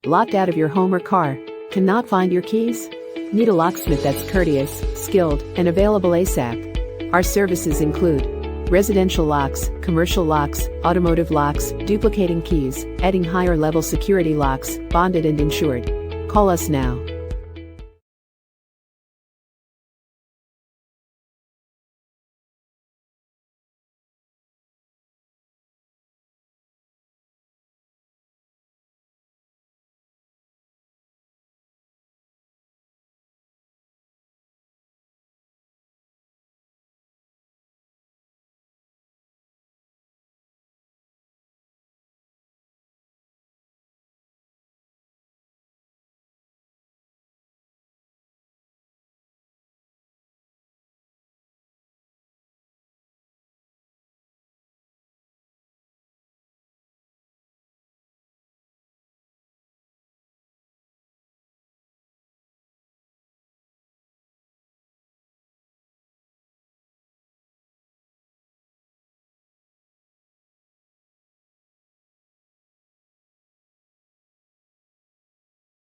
Locked out of your home or car? Cannot find your keys? Need a locksmith that's courteous, skilled, and available ASAP? Our services include residential locks, commercial locks, automotive locks, duplicating keys, adding higher level security locks, bonded and insured. Call us now.